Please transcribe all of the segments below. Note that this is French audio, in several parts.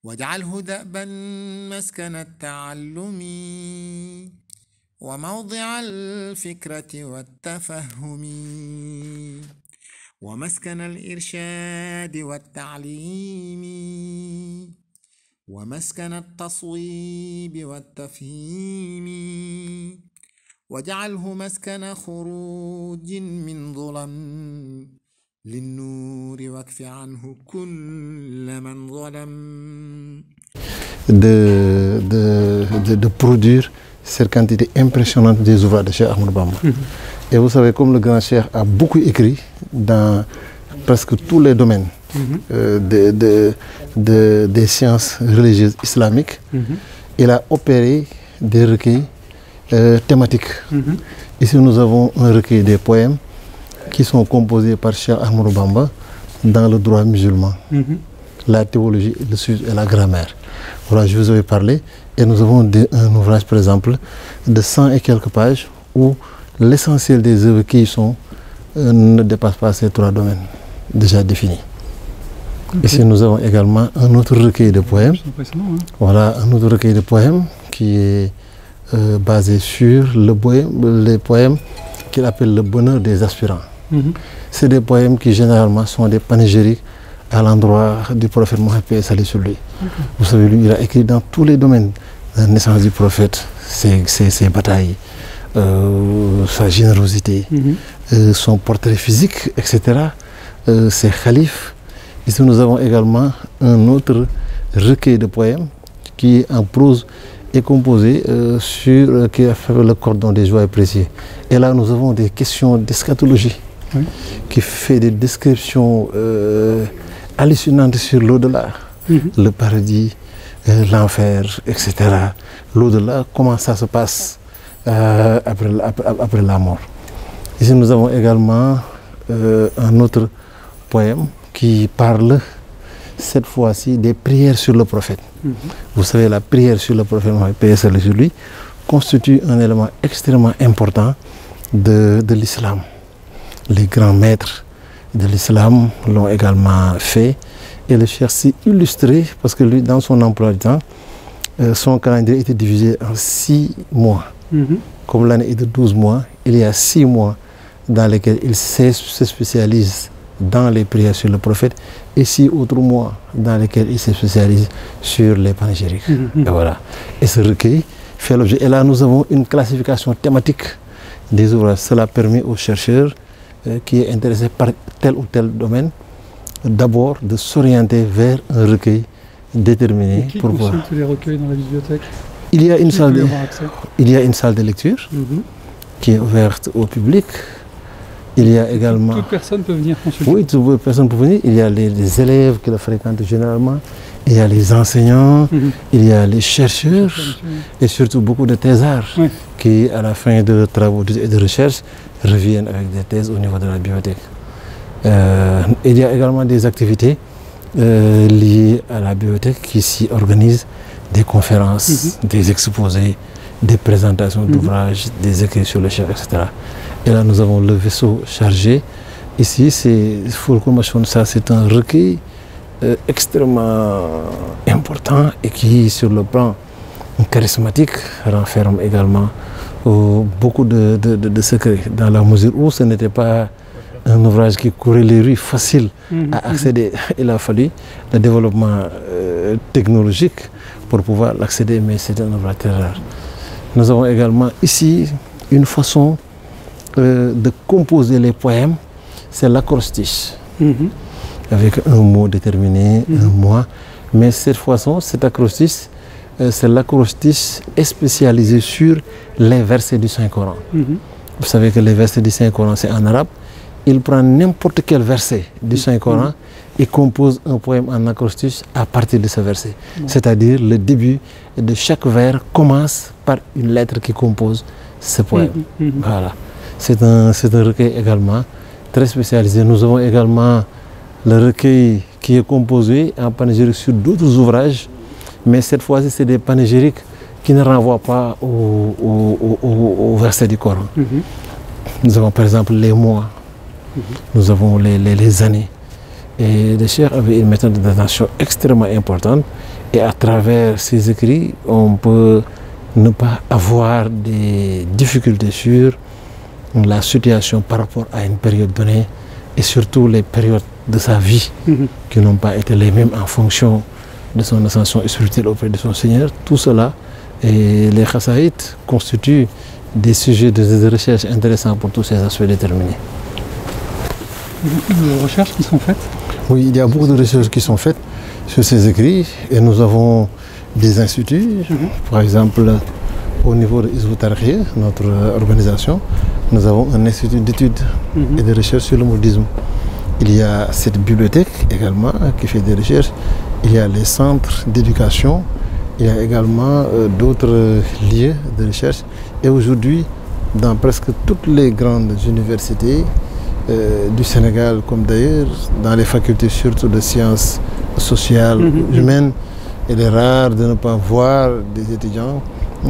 واجعله دأبا مسكن التعلم وموضع الفكرة والتفهم ومسكن الإرشاد والتعليم ومسكن التصويب والتفهيم واجعله مسكن خروج من ظلم للنور واكف عنه كل من ظلم. De produire cette quantité impressionnante des ouvrages de Cheikh Ahmadou Bamba. Et vous savez, comme le grand Cheikh a beaucoup écrit dans presque tous les domaines des sciences religieuses islamiques, il a opéré des recueils thématiques. Ici, nous avons un recueil des poèmes qui sont composés par Cheikh Ahmadou Bamba dans le droit musulman, la théologie, le sud et la grammaire. Voilà, je vous avais parlé. Et nous avons un ouvrage, par exemple, de 100 et quelques pages où l'essentiel des œuvres qui y sont ne dépasse pas ces trois domaines déjà définis. Ici, nous avons également un autre recueil de poèmes. Voilà, un autre recueil de poèmes qui est basé sur les poèmes qu'il appelle le bonheur des aspirants. C'est des poèmes qui généralement sont des panégyriques à l'endroit du prophète Mohammed paix et salut sur lui. Vous savez, lui, il a écrit dans tous les domaines la naissance du prophète, ses batailles, sa générosité, son portrait physique, etc. Ses khalifes. Ici, nous avons également un autre recueil de poèmes qui, en prose, est composé qui a fait le cordon des joies précieux. Et là, nous avons des questions d'eschatologie qui fait des descriptions hallucinantes sur l'au-delà, le paradis, l'enfer, etc. L'au-delà, comment ça se passe après la mort. Ici, nous avons également un autre poème qui parle cette fois-ci des prières sur le prophète. Vous savez, la prière sur le prophète Mohammed paix et salut sur lui constitue un élément extrêmement important de l'islam. Les grands maîtres de l'islam l'ont également fait et le Cheikh s'est illustré parce que lui, dans son emploi du temps, son calendrier était divisé en 6 mois. Comme l'année est de 12 mois, il y a 6 mois dans lesquels il se spécialise dans les prières sur le prophète et 6 autres mois dans lesquels il se spécialise sur les panégyriques. Et voilà. Et ce recueil fait l'objet. Et là, nous avons une classification thématique des ouvrages. Cela permet aux chercheurs qui est intéressé par tel ou tel domaine, d'abord de s'orienter vers un recueil déterminé. Qui consulte les recueils dans la bibliothèque? Il y a une salle de lecture qui est ouverte au public. Il y a également... Toute personne peut venir consulter? Oui, toute personne peut venir. Il y a les élèves qui le fréquentent généralement. Il y a les enseignants, il y a les chercheurs et surtout beaucoup de thésards qui, à la fin de travaux et de recherche, reviennent avec des thèses au niveau de la bibliothèque. Il y a également des activités liées à la bibliothèque qui s'y organisent, des conférences, des exposés, des présentations d'ouvrages, des écrits sur le Cheikh, etc. Et là, nous avons le vaisseau chargé. Ici, c'est un recueil extrêmement important et qui, sur le plan charismatique, renferme également beaucoup de secrets, dans la mesure où ce n'était pas un ouvrage qui courait les rues faciles à accéder. Il a fallu le développement technologique pour pouvoir l'accéder, mais c'est un ouvrage très rare. Nous avons également ici une façon de composer les poèmes, c'est l'acrostiche. Avec un mot déterminé, un mois. Mais cette façon, cet acrostiche, c'est l'acrostiche spécialisé sur les versets du Saint-Coran. Vous savez que les versets du Saint-Coran, c'est en arabe. Il prend n'importe quel verset du Saint-Coran et compose un poème en acrostiche à partir de ce verset. C'est-à-dire le début de chaque vers commence par une lettre qui compose ce poème. Voilà. C'est un recueil également très spécialisé. Nous avons également le recueil qui est composé en panégyrique sur d'autres ouvrages, mais cette fois-ci, c'est des panégyriques qui ne renvoient pas au verset du Coran. Nous avons par exemple les mois, nous avons les années. Et le Cheikh avait une méthode d'attention extrêmement importante Et à travers ces écrits, on peut ne pas avoir des difficultés sur la situation par rapport à une période donnée et surtout les périodes de sa vie qui n'ont pas été les mêmes en fonction de son ascension spirituelle auprès de son Seigneur. Tout cela, et les Khassaïd constituent des sujets de recherche intéressants pour tous ces aspects déterminés. Il y a beaucoup de recherches qui sont faites. Oui, il y a beaucoup de recherches qui sont faites sur ces écrits et nous avons des instituts, par exemple au niveau de Hizb ut-Tarqiyyah, notre organisation, nous avons un institut d'études et de recherche sur le mouridisme. Il y a cette bibliothèque également qui fait des recherches, il y a les centres d'éducation, il y a également d'autres lieux de recherche et aujourd'hui dans presque toutes les grandes universités du Sénégal comme d'ailleurs dans les facultés surtout de sciences sociales, humaines, il est rare de ne pas voir des étudiants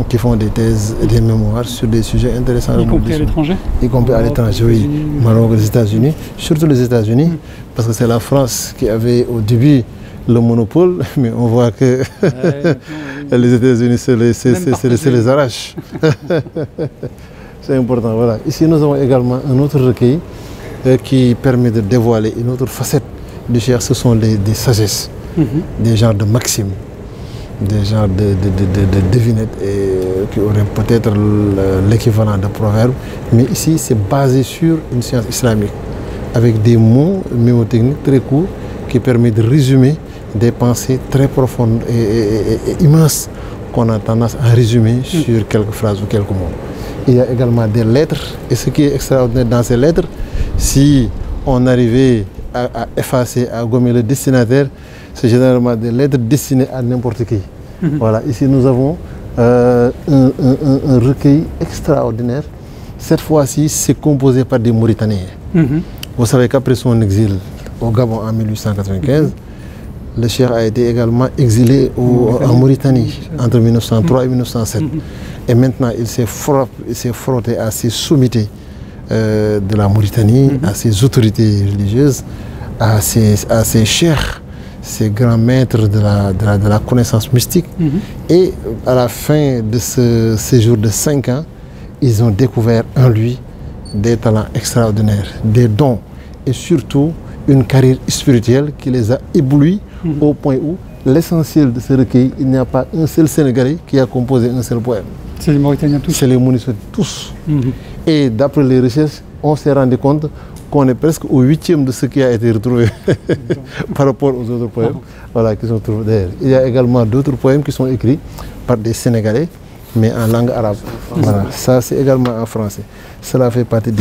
qui font des thèses et des mémoires sur des sujets intéressants. Y compris à l'étranger. Y compris à l'étranger, oui. Maroc, les États-Unis, surtout les États-Unis, parce que c'est la France qui avait au début le monopole, mais on voit que les États-Unis se les arrachent. C'est important, voilà. Ici, nous avons également un autre recueil qui permet de dévoiler une autre facette du Cheikh. Ce sont des sagesses, des genres de maximes, des genres de devinettes qui auraient peut-être l'équivalent de proverbes. Mais ici, c'est basé sur une science islamique, avec des mots mnémotechniques très courts qui permettent de résumer des pensées très profondes et immenses qu'on a tendance à résumer sur quelques phrases ou quelques mots. Il y a également des lettres, et ce qui est extraordinaire dans ces lettres, si on arrivait à effacer, à gommer le destinataire, c'est généralement des lettres destinées à n'importe qui. Voilà, ici nous avons un recueil extraordinaire. Cette fois-ci, c'est composé par des Mauritaniens. Vous savez qu'après son exil au Gabon en 1895, le Cheikh a été également exilé en Mauritanie entre 1903 et 1907. Et maintenant, il s'est frotté à ces sommités de la Mauritanie, à ses autorités religieuses, à ses cheikhs, ces grands maîtres de la connaissance mystique. Et à la fin de ce séjour de 5 ans, ils ont découvert en lui des talents extraordinaires, des dons et surtout une carrière spirituelle qui les a éblouis au point où l'essentiel de ce recueil, il n'y a pas un seul Sénégalais qui a composé un seul poème. C'est les Mauritaniens tous. C'est les Mauritaniens tous. Et d'après les recherches, on s'est rendu compte qu'on est presque au 8e de ce qui a été retrouvé par rapport aux autres poèmes qui sont trouvés derrière. Il y a également d'autres poèmes qui sont écrits par des Sénégalais, mais en langue arabe. Voilà, ça c'est également en français. Cela fait partie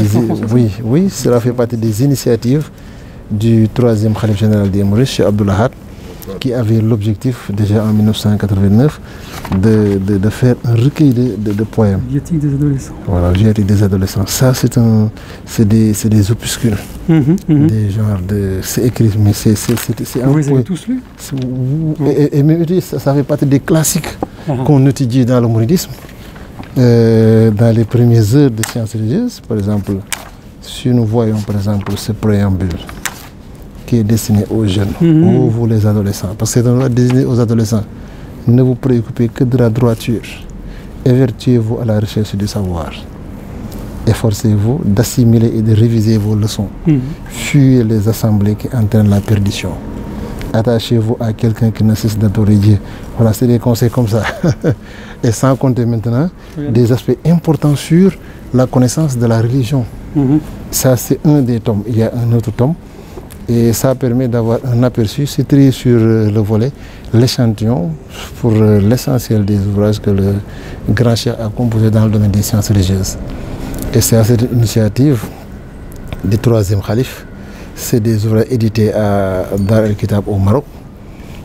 cela fait partie des initiatives du 3e Khalif général des Mourides, Cheikh Abdoul Ahad, qui avait l'objectif déjà en 1989 de faire un recueil de poèmes. Viatique des adolescents. Voilà, Viatique des adolescents. Ça, c'est des opuscules, des genres de... C'est écrit, mais c'est vous les avez tous lus? Et même ça fait partie des classiques qu'on étudie dans le mouridisme. Dans les premières heures de sciences religieuses, par exemple, si nous voyons par exemple ce préambule qui est destiné aux jeunes, ou vous les adolescents, parce que c'est un loi destiné aux adolescents. Ne vous préoccupez que de la droiture. Évertuez-vous à la recherche du savoir. Efforcez-vous d'assimiler et de réviser vos leçons. Fuyez les assemblées qui entraînent la perdition. Attachez-vous à quelqu'un qui ne cesse d'adorer Dieu. Voilà, c'est des conseils comme ça. Et sans compter maintenant des aspects importants sur la connaissance de la religion. Ça, c'est un des tomes. Il y a un autre tome. Et ça permet d'avoir un aperçu, c'est trié sur le volet, l'échantillon pour l'essentiel des ouvrages que le grand cheikh a composé dans le domaine des sciences religieuses. Et c'est à cette initiative du 3e Khalif, c'est des ouvrages édités à Dar el-Kitab au Maroc,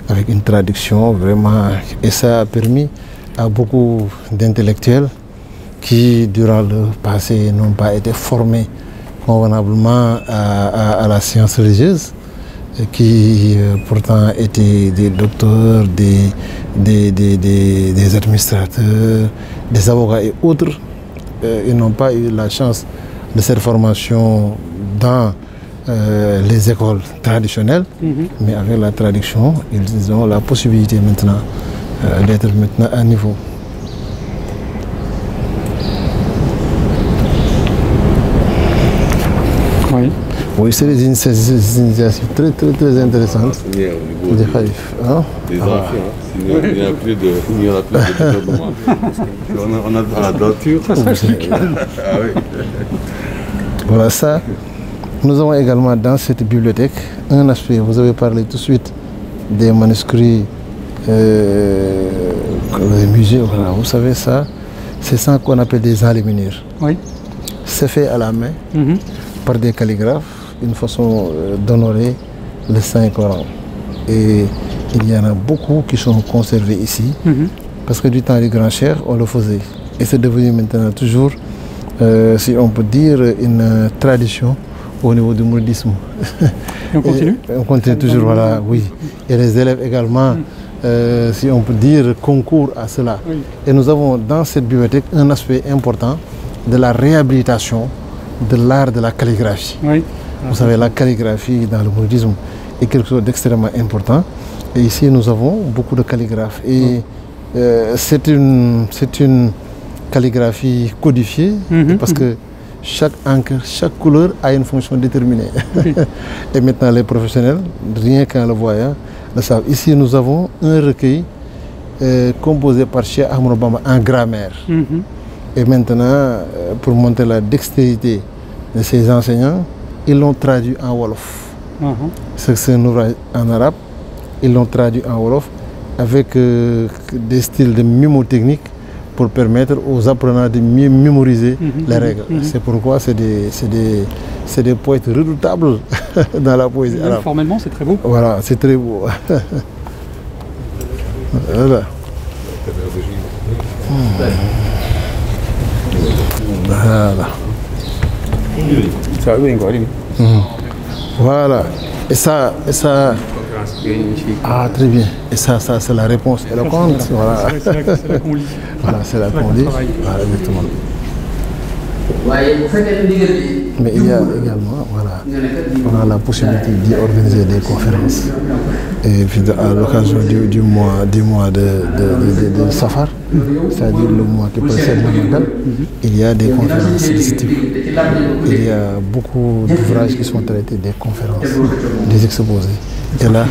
avec une traduction vraiment, et ça a permis à beaucoup d'intellectuels qui, durant le passé, n'ont pas été formés convenablement à la science religieuse, qui pourtant étaient des docteurs, des administrateurs, des avocats et autres. Ils n'ont pas eu la chance de cette formation dans les écoles traditionnelles, mais avec la traduction, ils ont la possibilité maintenant d'être maintenant à niveau. Oui. Oui, c'est des initiatives très intéressantes. Des Khalif. Hein? Des enfants, il n'y en a plus de gouvernement. On a de la droiture. Ah oui. Voilà ça. Nous avons également dans cette bibliothèque un aspect, vous avez parlé tout de suite des manuscrits, des musées, voilà. Vous savez ça, c'est ça qu'on appelle des enluminures. Oui. C'est fait à la main par des calligraphes, une façon d'honorer le Saint-Coran. Et il y en a beaucoup qui sont conservés ici, parce que du temps du grand cher, on le faisait. Et c'est devenu maintenant toujours, si on peut dire, une tradition au niveau du mouridisme. Et on continue? On continue toujours, voilà, oui. Et les élèves également, si on peut dire, concourent à cela. Oui. Et nous avons dans cette bibliothèque un aspect important de la réhabilitation de l'art de la calligraphie. Oui. Vous savez, la calligraphie dans le mouridisme est quelque chose d'extrêmement important. Et ici, nous avons beaucoup de calligraphes. Et c'est une calligraphie codifiée, parce que chaque encre, chaque couleur a une fonction déterminée. Et maintenant, les professionnels, rien qu'en le voyant, le savent. Ici, nous avons un recueil composé par Cheikh Ahmadou Bamba en grammaire. Et maintenant, pour montrer la dextérité de ces enseignants, ils l'ont traduit en Wolof. C'est un ouvrage en arabe, ils l'ont traduit en Wolof avec des styles de mnémotechnique pour permettre aux apprenants de mieux mémoriser les règles. C'est pourquoi c'est des poètes redoutables dans la poésie arabe. Formellement, c'est très beau. Voilà, c'est très beau. Voilà. Voilà. Voilà. Et ça, ah, très bien. Et ça c'est la réponse éloquente. Voilà. C'est là qu'on lit. Voilà, c'est là qu'on lit. Voilà, exactement. Mais il y a également, voilà, on a la possibilité d'y organiser des conférences. Et puis à l'occasion du mois de Safar, c'est-à-dire le mois qui précède le Ramadan, il y a des conférences de ce type. Il y a beaucoup d'ouvrages qui sont traités, des conférences, des exposés. Et là,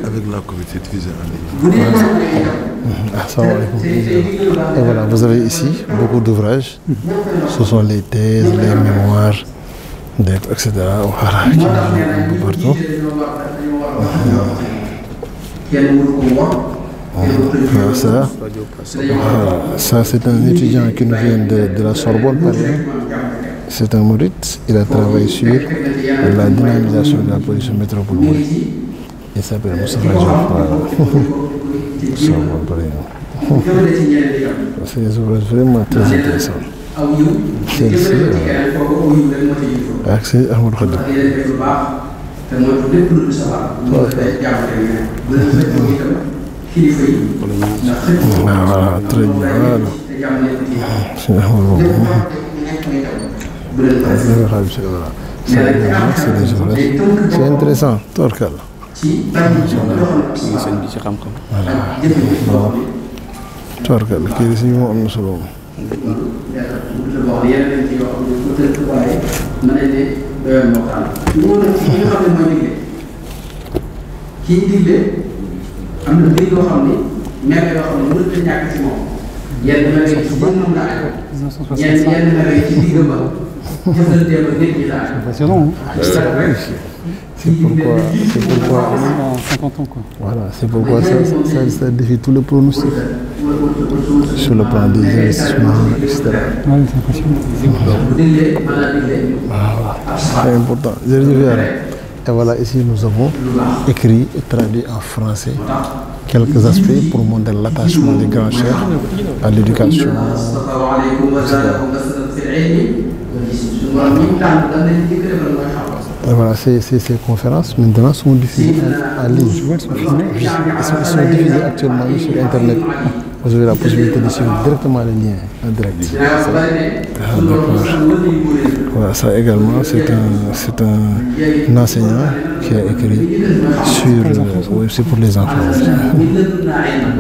avec la communauté diffusée en ligne. Et voilà, vous avez ici beaucoup d'ouvrages. Ce sont les thèses, les mémoires, etc. Voilà, qui sont un peu partout. Ça c'est un étudiant qui nous vient de la Sorbonne, par exemple. C'est un mouride, il a travaillé sur la dynamisation de la police métropolitaine. Il s'appelle Moustapha Diop. Sorbonne, par exemple. C'est des ouvrages vraiment très intéressants. Celle-ci, accès à Ahmadou Khadim. Voilà, très bien. C'est intéressant, Torkal. Torkal, kii si moom am na solo. kii digle am na mbir yoo xam ne mel yoo xam ne mënut a ñàkk ci moom yenn mel yi ci moom la ak yenn mel yi ci digg ba jëfandikoo ba nit ñi la ak. Impressionnant, hein? C'est pourquoi En 50 ans, quoi. voilà, c'est pourquoi ça défie tout le pronostic sur le plan des investissements, etc. Ouais, c'est impressionnant. C'est important. Et voilà, ici nous avons écrit et traduit en français quelques aspects pour montrer l'attachement des grands chefs à l'éducation. Et voilà, ces conférences maintenant sont diffusées en ligne. Elles sont diffusées actuellement sur Internet. Vous avez la possibilité de suivre directement les liens en direct. Voilà, ça également, c'est un enseignant qui a écrit c'est pour les enfants. Pour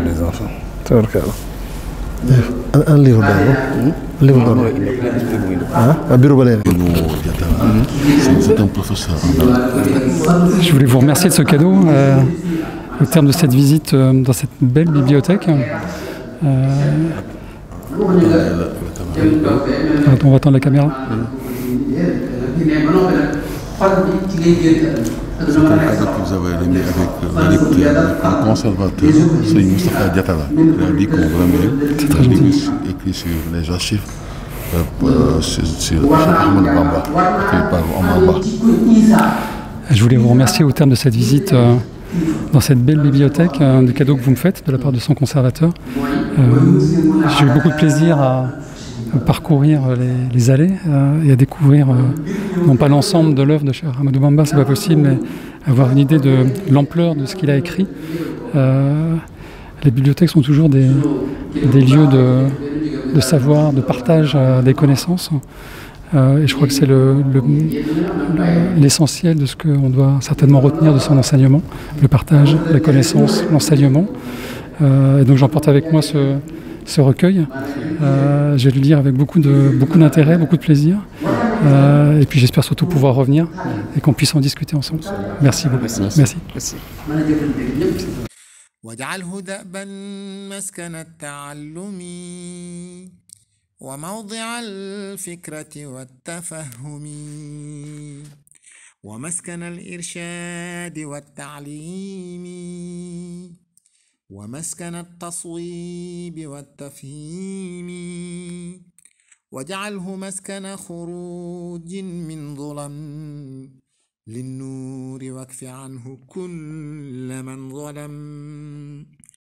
les enfants. Un livre d'or. Un livre d'or. C'est un professeur. Je voulais vous remercier de ce cadeau au terme de cette visite dans cette belle bibliothèque. On va attendre la caméra. C'est un cadeau que vous avez remis avec le conservateur, c'est Moustapha Diatara. Il a dit qu'on vraiment écrit sur les archives sur Ahmed Bamba, écrit par Omar Ba. Je voulais vous remercier au terme de cette visite dans cette belle bibliothèque, du cadeau que vous me faites de la part de son conservateur. J'ai eu beaucoup de plaisir à parcourir les allées et à découvrir non pas l'ensemble de l'œuvre de Cheikh Ahmadou Bamba, c'est pas possible, mais avoir une idée de l'ampleur de ce qu'il a écrit. Les bibliothèques sont toujours des lieux de savoir, de partage des connaissances. Et je crois que c'est l'essentiel de ce qu'on doit certainement retenir de son enseignement, le partage, la connaissance, l'enseignement. Et donc j'emporte avec moi ce recueil. Je vais le lire avec beaucoup d'intérêt, beaucoup de plaisir. Et puis j'espère surtout pouvoir revenir et qu'on puisse en discuter ensemble. Merci beaucoup. Merci. واجعله دأبا مسكن التعلم وموضع الفكرة والتفهم ومسكن الإرشاد والتعليم ومسكن التصويب والتفهيم واجعله مسكن خروج من ظلم للنور واكف عنه كل من ظلم